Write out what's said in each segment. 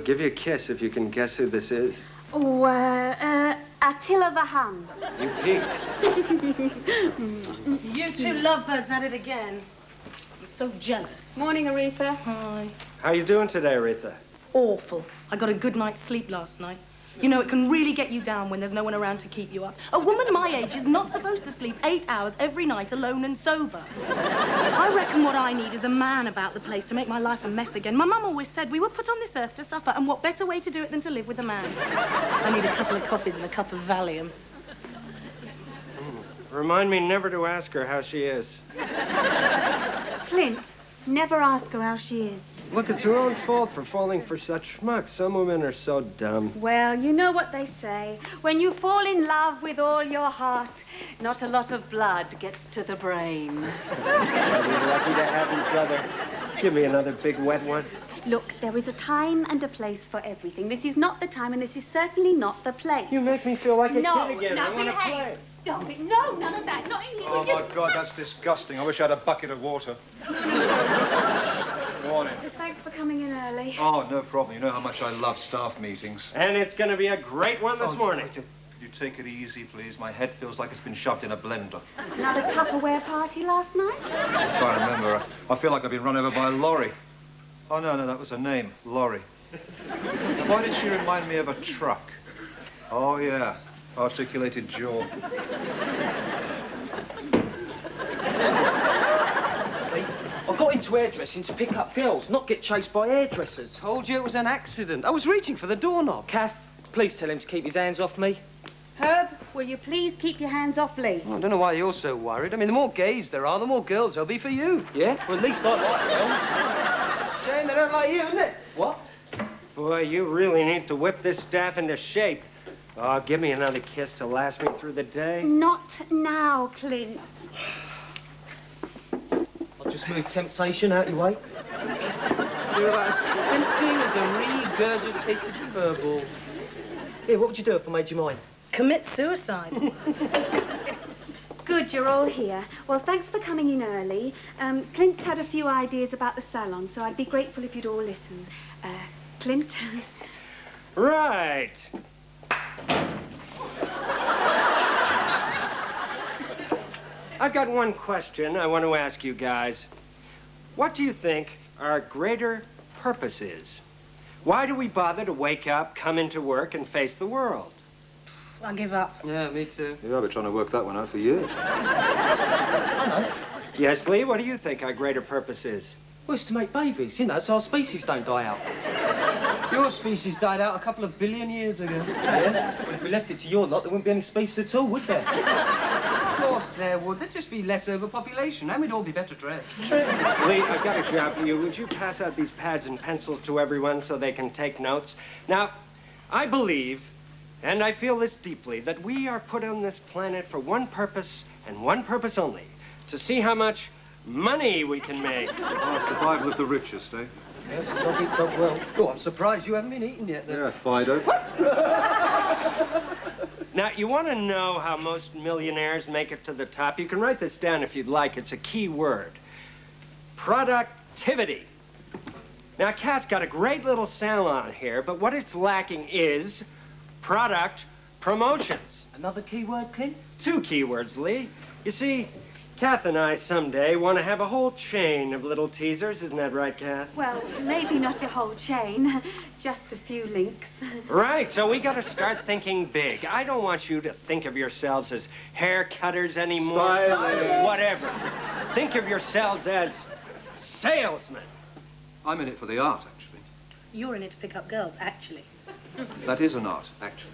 give you a kiss if you can guess who this is. Oh, Attila the Hun. You peeked. You two lovebirds at it again. I'm so jealous. Morning, Aretha. Hi. How you doing today, Aretha? Awful. I got a good night's sleep last night. You know, it can really get you down when there's no one around to keep you up. A woman my age is not supposed to sleep 8 hours every night alone and sober. I reckon what I need is a man about the place to make my life a mess again. My mum always said we were put on this earth to suffer, and what better way to do it than to live with a man? I need a couple of coffees and a cup of Valium. Remind me never to ask her how she is. Clint, never ask her how she is. Look, it's her own fault for falling for such schmuck. Some women are so dumb. Well, you know what they say. When you fall in love with all your heart, not a lot of blood gets to the brain. I'll be lucky to have each other. Give me another big wet one. Look, there is a time and a place for everything. This is not the time, and this is certainly not the place. You make me feel like a kid again. No, I want to behave. play. Stop it. No, none of that. Not in here. Oh, my God, that's disgusting. I wish I had a bucket of water. Morning. Thanks for coming in early. Oh, no problem. You know how much I love staff meetings. And it's going to be a great one this morning. Could you take it easy, please? My head feels like it's been shoved in a blender. Another Tupperware party last night? I can't remember. I feel like I've been run over by a lorry. Oh, no, that was her name, Lorry. Why did she remind me of a truck? Oh, yeah, articulated jaw. I got into hairdressing to pick up girls, not get chased by hairdressers. Told you it was an accident. I was reaching for the doorknob. Kath, please tell him to keep his hands off me. Herb, will you please keep your hands off Lee? I don't know why you're so worried. I mean, the more gays there are, the more girls there'll be for you. Yeah? Well, at least I like girls. Shame they don't like you, isn't it? What? Boy, you really need to whip this staff into shape. Oh, give me another kiss to last me through the day. Not now, Clint. I'll just move temptation out your way. You're about as tempting as a regurgitated furball. Here, what would you do if I made you mine? Commit suicide. Good, you're all here. Well, thanks for coming in early. Clint's had a few ideas about the salon, so I'd be grateful if you'd all listen. Clint? Right. I've got one question I want to ask you guys. What do you think our greater purpose is? Why do we bother to wake up, come into work, and face the world? I give up. Yeah, me too. Yeah, I've been trying to work that one out for years. I know. Yes, Lee, what do you think our greater purpose is? Well, it's to make babies, you know, so our species don't die out. Your species died out a couple of billion years ago. Yeah? Well, if we left it to your lot, there wouldn't be any species at all, would there? Of course there would. There'd just be less overpopulation, and we'd all be better dressed. True. Lee, I've got a job for you. Would you pass out these pads and pencils to everyone so they can take notes? Now, I believe, and I feel this deeply, that we are put on this planet for one purpose and one purpose only, to see how much money we can make. Oh, survival of the richest, eh? Yes, dog eat dog well. Oh, I'm surprised you haven't been eaten yet, then. Yeah, Fido. Now, you want to know how most millionaires make it to the top? You can write this down if you'd like. It's a key word. Productivity. Now, Kath's got a great little salon here, but what it's lacking is product promotions. Another key word, Clint? 2 keywords, Lee. You see, Kath and I someday want to have a whole chain of little teasers. Isn't that right, Kath? Well, maybe not a whole chain, just a few links. Right, so we got to start thinking big. I don't want you to think of yourselves as hair cutters anymore. Stylists. Whatever. Think of yourselves as salesmen. I'm in it for the art, actually. You're in it to pick up girls, actually. That is an art, actually.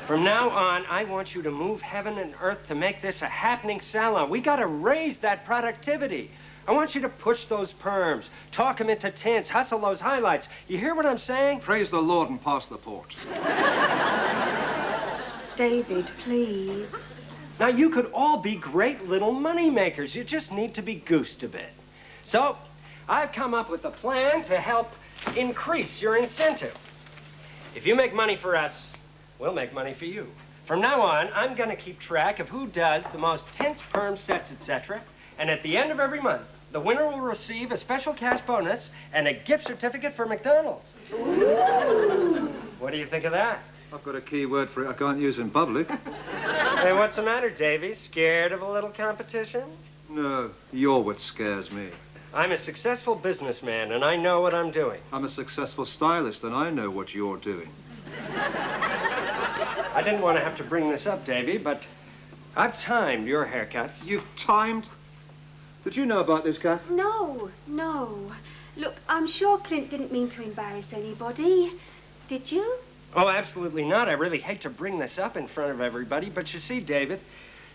From now on, I want you to move heaven and earth to make this a happening salon. We got to raise that productivity. I want you to push those perms, talk them into tints, hustle those highlights. You hear what I'm saying? Praise the Lord and pass the port. David, please. Now, you could all be great little money makers. You just need to be goosed a bit. So, I've come up with a plan to help increase your incentive. If you make money for us, we'll make money for you. From now on, I'm going to keep track of who does the most tints, perms, sets, etc. And at the end of every month, The winner will receive a special cash bonus and a gift certificate for McDonald's. What do you think of that? I've got a key word for it I can't use in public. Hey, what's the matter, Davy? Scared of a little competition? No, you're what scares me. I'm a successful businessman, and I know what I'm doing. I'm a successful stylist, and I know what you're doing. I didn't want to have to bring this up, Davy, but I've timed your haircuts. You've timed? Did you know about this, Kath? No. Look, I'm sure Clint didn't mean to embarrass anybody. Did you? Oh, absolutely not. I really hate to bring this up in front of everybody, but you see, David,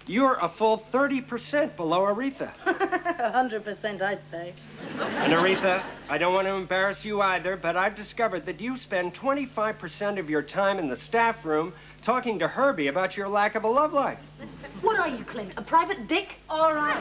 you're a full 30% below Aretha. 100%, I'd say. And Aretha, I don't want to embarrass you either, but I've discovered that you spend 25% of your time in the staff room talking to Herbie about your lack of a love life. What are you, Clint? A private dick? All right.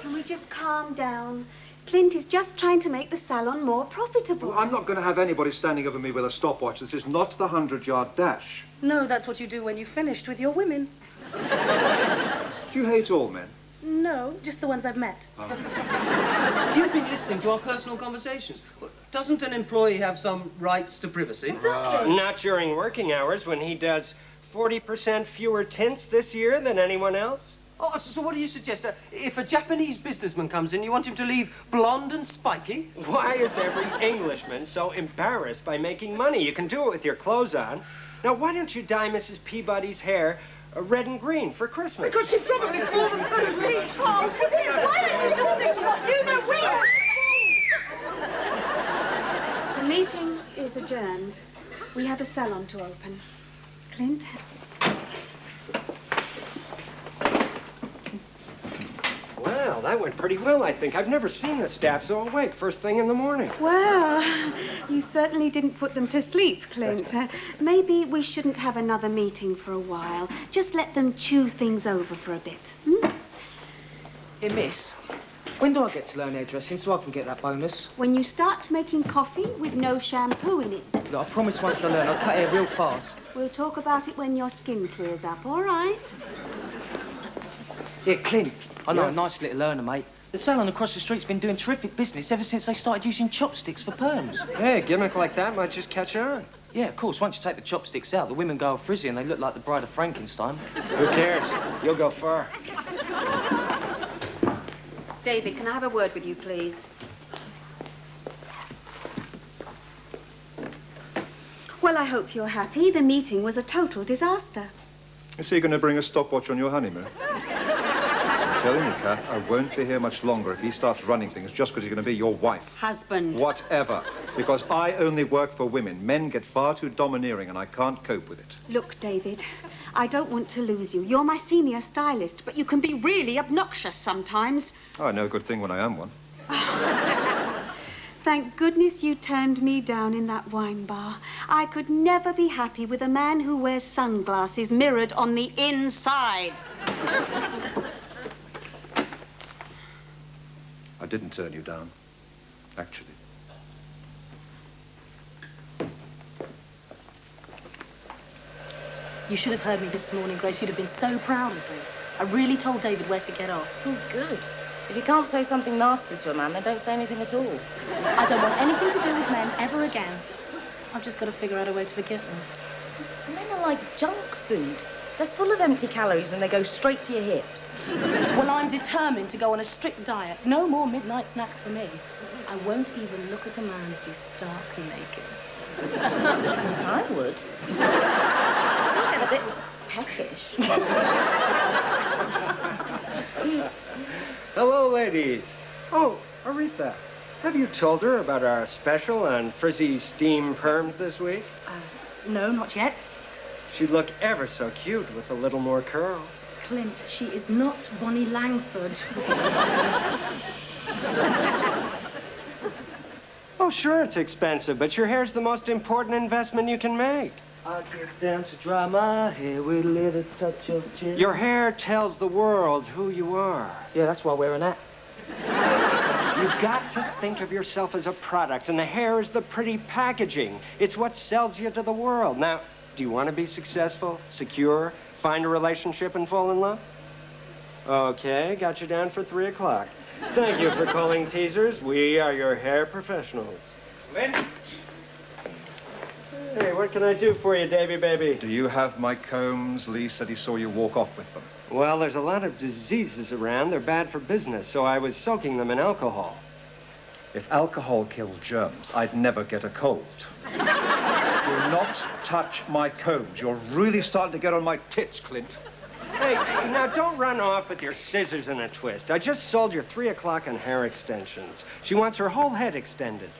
Can we just calm down? Clint is just trying to make the salon more profitable. Well, I'm not going to have anybody standing over me with a stopwatch. This is not the 100-yard dash. No, that's what you do when you've finished with your women. Do you hate all men? No, just the ones I've met. You've been listening to our personal conversations. Doesn't an employee have some rights to privacy? Exactly. Not during working hours when he does 40% fewer tints this year than anyone else. Oh, so what do you suggest? If a Japanese businessman comes in, you want him to leave blonde and spiky? Why is every Englishman so embarrassed by making money? You can do it with your clothes on. Now, why don't you dye Mrs. Peabody's hair red and green for Christmas? Because she probably called them red and green. Why don't you just stick to what you know we know? The meeting is adjourned. We have a salon to open. Clint? Well, that went pretty well, I think. I've never seen the staff so awake first thing in the morning. Well, you certainly didn't put them to sleep, Clint. Maybe we shouldn't have another meeting for a while. Just let them chew things over for a bit. Hey, miss, when do I get to learn hairdressing so I can get that bonus? When you start making coffee with no shampoo in it. Look, I promise once I learn, I'll cut hair real fast. We'll talk about it when your skin clears up, all right? Yeah, Clint. I know, Yeah. a nice little learner, mate. The salon across the street's been doing terrific business ever since they started using chopsticks for perms. Hey, a gimmick like that might just catch on. Yeah, of course, once you take the chopsticks out, the women go all frizzy and they look like the bride of Frankenstein. Who cares? You'll go far. David, can I have a word with you, please? Well, I hope you're happy. The meeting was a total disaster. Is he going to bring a stopwatch on your honeymoon? I'm telling you, Kath, I won't be here much longer if he starts running things just because he's going to be your wife. Husband. Whatever. Because I only work for women. Men get far too domineering and I can't cope with it. Look, David, I don't want to lose you. You're my senior stylist, but you can be really obnoxious sometimes. Oh, no good thing when I am one. Thank goodness you turned me down in that wine bar. I could never be happy with a man who wears sunglasses mirrored on the inside. I didn't turn you down, actually. You should have heard me this morning, Grace. You'd have been so proud of me. I really told David where to get off. Oh, good. If you can't say something nasty to a man, then don't say anything at all. I don't want anything to do with men ever again. I've just got to figure out a way to forget them. Men are like junk food. They're full of empty calories and they go straight to your hips. Well, I'm determined to go on a strict diet. No more midnight snacks for me. I won't even look at a man if he's stark naked. I would. I get a bit peckish. Hello, ladies. Oh, Aretha, have you told her about our special on frizzy steam perms this week? No, not yet. She'd look ever so cute with a little more curl. Clint, she is not Bonnie Langford. Oh, sure, it's expensive, but your hair's the most important investment you can make. I get down to dry my hair with a little touch of gin. Your hair tells the world who you are. Yeah, that's why I wear an hat. You've got to think of yourself as a product, and the hair is the pretty packaging. It's what sells you to the world. Now, do you want to be successful, secure, find a relationship, and fall in love? Okay, got you down for 3 o'clock. Thank you for calling Teasers. We are your hair professionals. Clint? Hey, what can I do for you, Davy baby? Do you have my combs? Lee said he saw you walk off with them. Well, there's a lot of diseases around. They're bad for business, so I was soaking them in alcohol. If alcohol kills germs, I'd never get a cold. Do not touch my combs. You're really starting to get on my tits, Clint. Hey, now don't run off with your scissors in a twist. I just sold your 3 o'clock on hair extensions. She wants her whole head extended.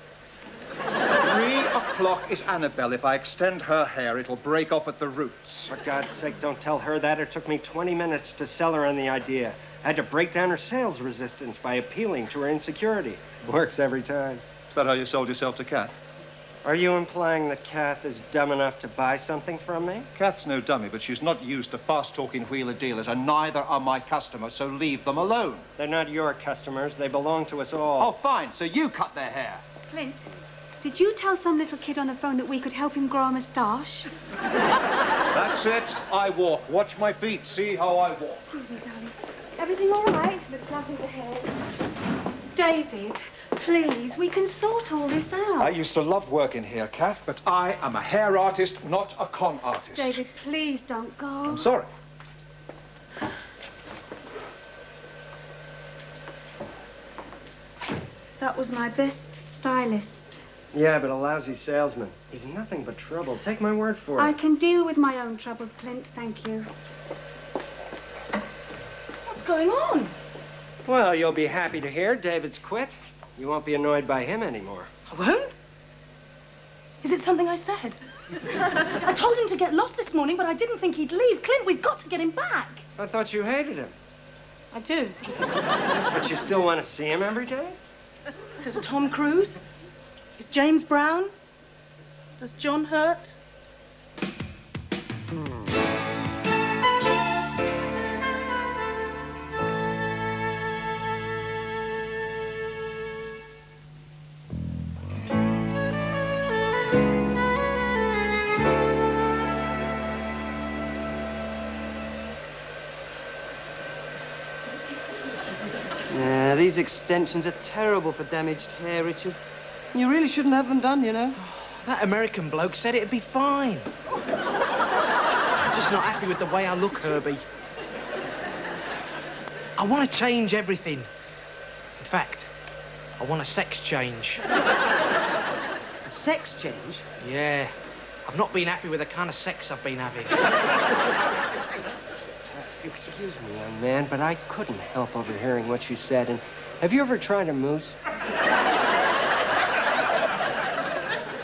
3 o'clock is Annabelle. If I extend her hair, it'll break off at the roots. For God's sake, don't tell her that. It took me 20 minutes to sell her on the idea. I had to break down her sales resistance by appealing to her insecurity. Works every time. Is that how you sold yourself to Kath? Are you implying that Kath is dumb enough to buy something from me? Kath's no dummy, but she's not used to fast-talking wheeler dealers, and neither are my customers, so leave them alone. They're not your customers. They belong to us all. Oh, fine. So you cut their hair. Clint, did you tell some little kid on the phone that we could help him grow a moustache? That's it. I walk. Watch my feet. See how I walk. Excuse me, darling. Everything all right? Looks like the hair. David, please, we can sort all this out. I used to love working here, Kath, but I am a hair artist, not a con artist. David, please don't go. I'm sorry. That was my best stylist. Yeah, but a lousy salesman. He's nothing but trouble. Take my word for it. I can deal with my own troubles, Clint, thank you. What's going on? Well, you'll be happy to hear David's quit. You won't be annoyed by him anymore. I won't? Is it something I said? I told him to get lost this morning, but I didn't think he'd leave. Clint, we've got to get him back. I thought you hated him. I do. But you still want to see him every day? Does Tom Cruise? Is James Brown? Does John Hurt? Yeah, these extensions are terrible for damaged hair, Richard. You really shouldn't have them done, you know. That American bloke said it'd be fine. I'm just not happy with the way I look, Herbie. I want to change everything. In fact, I want a sex change. A sex change? Yeah. I've not been happy with the kind of sex I've been having. Excuse me, young man, but I couldn't help overhearing what you said. And have you ever tried a moose?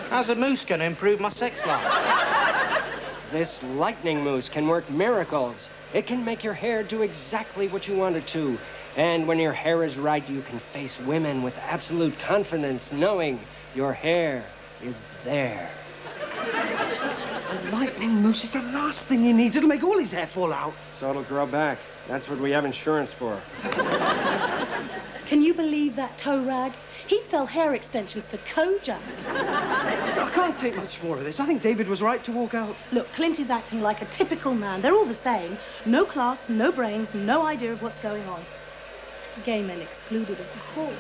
How's a moose going to improve my sex life? This lightning moose can work miracles. It can make your hair do exactly what you want it to. And when your hair is right, you can face women with absolute confidence, knowing your hair is there. A lightning moose is the last thing he needs. It'll make all his hair fall out. So it'll grow back. That's what we have insurance for. Can you believe that toe rag? He'd sell hair extensions to Kojak. I can't take much more of this. I think David was right to walk out. Look, Clint is acting like a typical man. They're all the same. No class, no brains, no idea of what's going on. Gay men excluded, of course.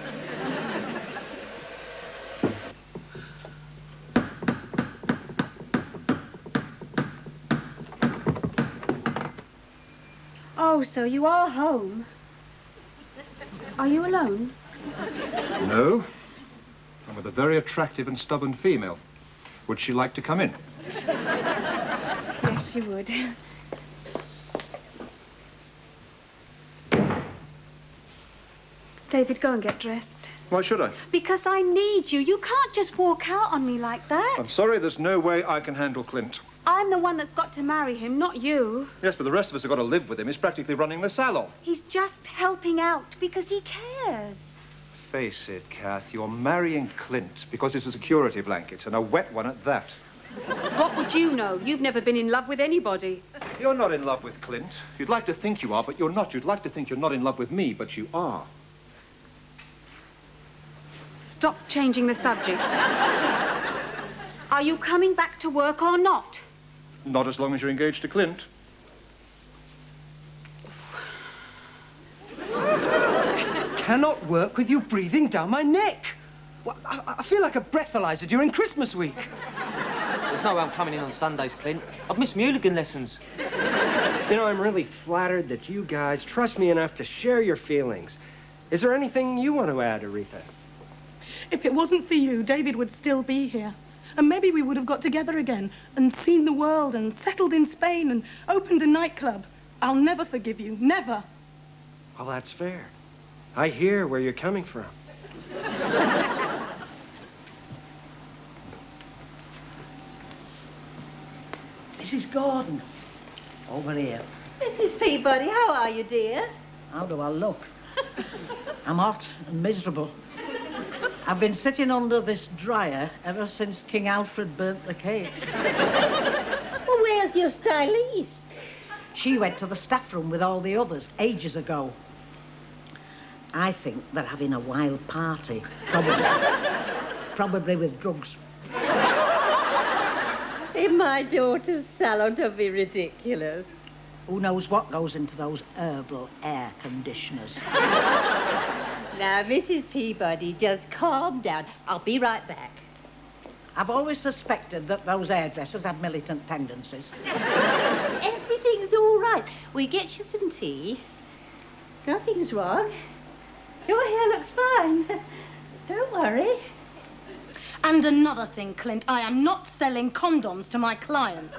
Oh, so you are home. Are you alone? No. I'm with a very attractive and stubborn female. Would she like to come in? Yes, she would. David, go and get dressed. Why should I? Because I need you. You can't just walk out on me like that. I'm sorry, there's no way I can handle Clint. I'm the one that's got to marry him, not you. Yes, but the rest of us have got to live with him. He's practically running the salon. He's just helping out because he cares. Face it, Kath, you're marrying Clint because it's a security blanket, and a wet one at that. What would you know? You've never been in love with anybody. You're not in love with Clint. You'd like to think you are, but you're not. You'd like to think you're not in love with me, but you are. Stop changing the subject. Are you coming back to work or not? Not as long as you're engaged to Clint. cannot work with you breathing down my neck. Well, I feel like a breathalyzer during Christmas week. There's no way I'm coming in on Sundays, Clint. I've missed my hooligan lessons. You know, I'm really flattered that you guys trust me enough to share your feelings. Is there anything you want to add, Aretha? If it wasn't for you, David would still be here. And maybe we would have got together again and seen the world and settled in Spain and opened a nightclub. I'll never forgive you, never. Well, that's fair. I hear where you're coming from. Mrs. Gordon, over here. Mrs. Peabody, how are you, dear? How do I look? I'm hot and miserable. I've been sitting under this dryer ever since King Alfred burnt the cake. Well, where's your stylist? She went to the staff room with all the others ages ago. I think they're having a wild party, probably with drugs. In my daughter's salon, don't be ridiculous. Who knows what goes into those herbal air conditioners? Now, Mrs. Peabody, just calm down. I'll be right back. I've always suspected that those hairdressers had militant tendencies. Everything's all right. We get you some tea. Nothing's wrong. Your hair looks fine. Don't worry. And another thing, Clint, I am not selling condoms to my clients.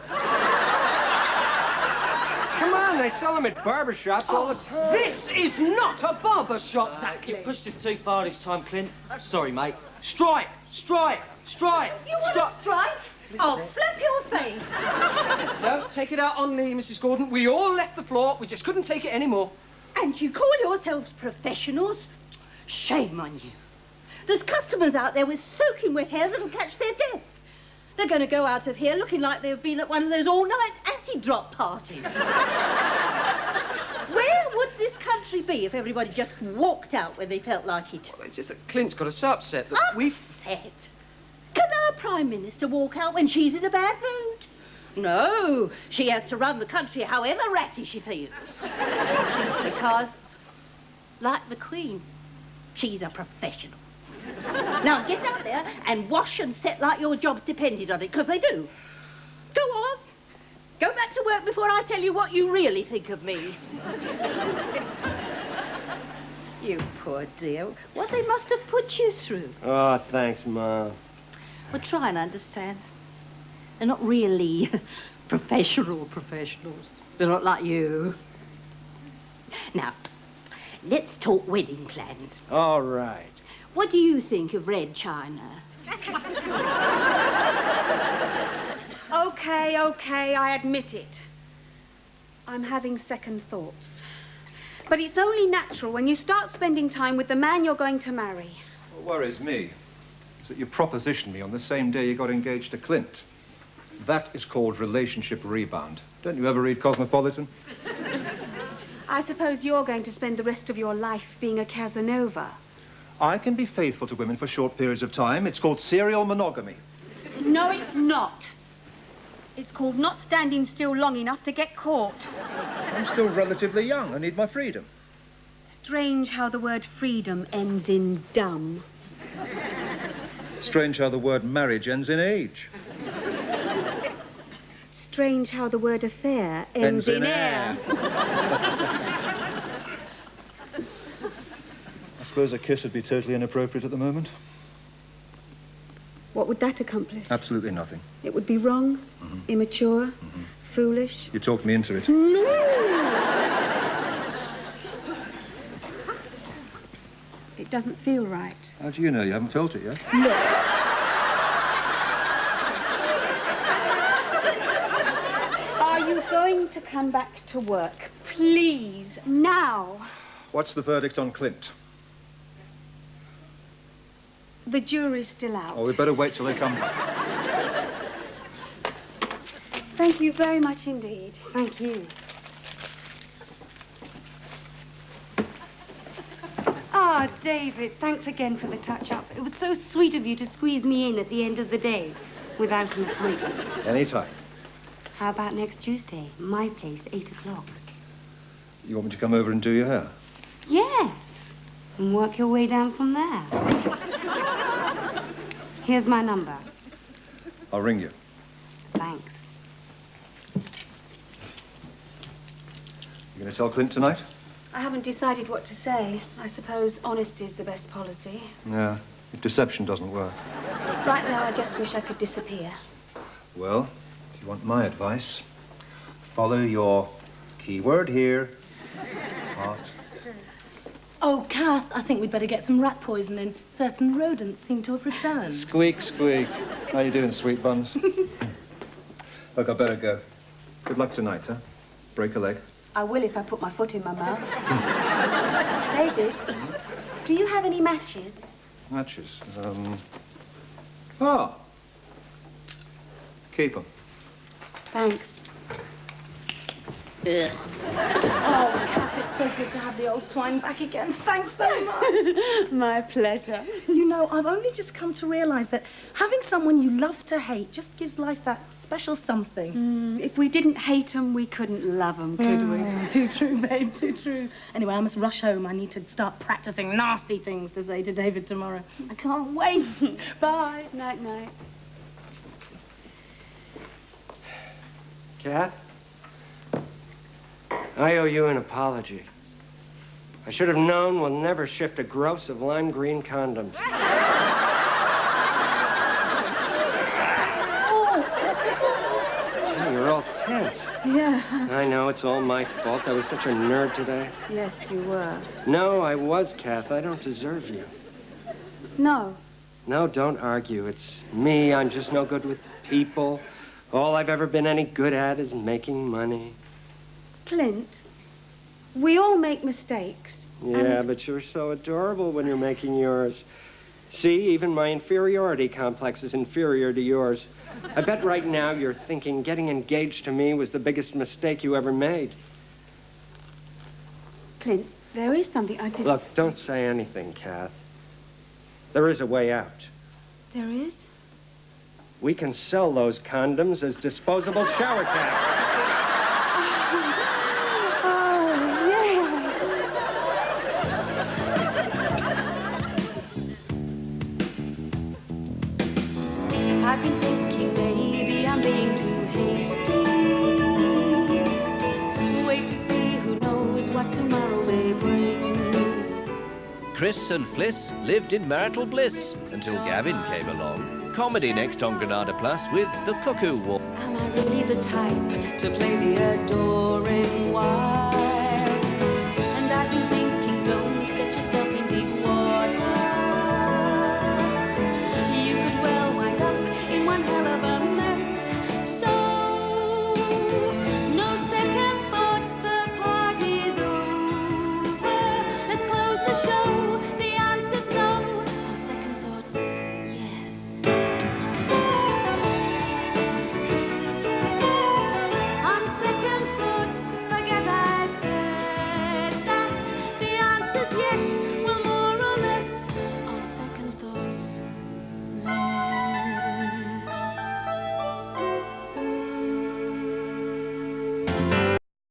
Come on, they sell them at barbershops all the time. This is not a barber shop. Exactly. You pushed it too far this time, Clint. Sorry, mate. Strike! Strike! Strike! You want to strike? I'll slap your face. No, take it out on me, Mrs. Gordon. We all left the floor. We just couldn't take it anymore. And you call yourselves professionals? Shame on you. There's customers out there with soaking wet hair that'll catch their death. They're going to go out of here looking like they've been at one of those all-night acid drop parties. Where would this country be if everybody just walked out when they felt like it? Well, it's just that Clint's got us upset. That Upset? Can our Prime Minister walk out when she's in a bad mood? No, she has to run the country however ratty she feels. Because, like the Queen, she's a professional. Now get out there and wash and set like your jobs depended on it, because they do. Go on. Go back to work before I tell you what you really think of me. You poor dear. What they must have put you through. Oh, thanks, Mom. Well, try and understand. They're not really professionals. They're not like you. Now, let's talk wedding plans. All right. What do you think of red china? Okay, I admit it. I'm having second thoughts. But it's only natural when you start spending time with the man you're going to marry. What worries me is that you propositioned me on the same day you got engaged to Clint. That is called relationship rebound. Don't you ever read Cosmopolitan? I suppose you're going to spend the rest of your life being a Casanova. I can be faithful to women for short periods of time. It's called serial monogamy. No, it's not. It's called not standing still long enough to get caught. I'm still relatively young. I need my freedom. Strange how the word freedom ends in dumb. Strange how the word marriage ends in age. Strange how the word affair ends in air. I suppose a kiss would be totally inappropriate at the moment. What would that accomplish? Absolutely nothing. It would be wrong, immature, foolish. You talked me into it. No! It doesn't feel right. How do you know? You haven't felt it yet? Look. Are you going to come back to work? Please, now. What's the verdict on Clint? The jury's still out. Oh, we'd better wait till they come back. Thank you very much indeed. Thank you. Ah, David, thanks again for the touch-up. It was so sweet of you to squeeze me in at the end of the day without an appointment. Anytime. How about next Tuesday? My place, 8 o'clock. You want me to come over and do your hair? Yes. and work your way down from there. Here's my number. I'll ring you. Thanks. You gonna tell Clint tonight? I haven't decided what to say. I suppose honesty is the best policy. Yeah, if deception doesn't work. Right now, I just wish I could disappear. Well, if you want my advice, follow your keyword here. Heart. Oh, Kath, I think we'd better get some rat poison in. Certain rodents seem to have returned. Squeak, squeak. How you doing, sweet buns? Look, I better go. Good luck tonight, huh? Break a leg. I will if I put my foot in my mouth. David, do you have any matches? Matches. Oh. Keep them. Thanks. Ugh. Oh, Kath, it's so good to have the old swine back again. Thanks so much. My pleasure. You know, I've only just come to realise that having someone you love to hate just gives life that special something. If we didn't hate them, we couldn't love them, could we? Too true, babe, too true. Anyway, I must rush home. I need to start practising nasty things to say to David tomorrow. I can't wait. Bye. Night, night. Kath? I owe you an apology. I should have known we'll never shift a gross of lime green condoms. Gee, you're all tense. Yeah. I know, it's all my fault. I was such a nerd today. Yes, you were. No, I was, Kath. I don't deserve you. No. No, don't argue. It's me. I'm just no good with people. All I've ever been any good at is making money. Clint, we all make mistakes. Yeah, but you're so adorable when you're making yours. See, even my inferiority complex is inferior to yours. I bet right now you're thinking getting engaged to me was the biggest mistake you ever made. Clint, there is something I didn't... Look, don't say anything, Kath. There is a way out. There is? We can sell those condoms as disposable shower caps. I've been thinking maybe I'm being too hasty. Wait and see, who knows what tomorrow may bring. Chris and Fliss lived in marital bliss until Gavin came along. Comedy next on Granada Plus with The Cuckoo Walk. Am I really the type to play the adoring wife?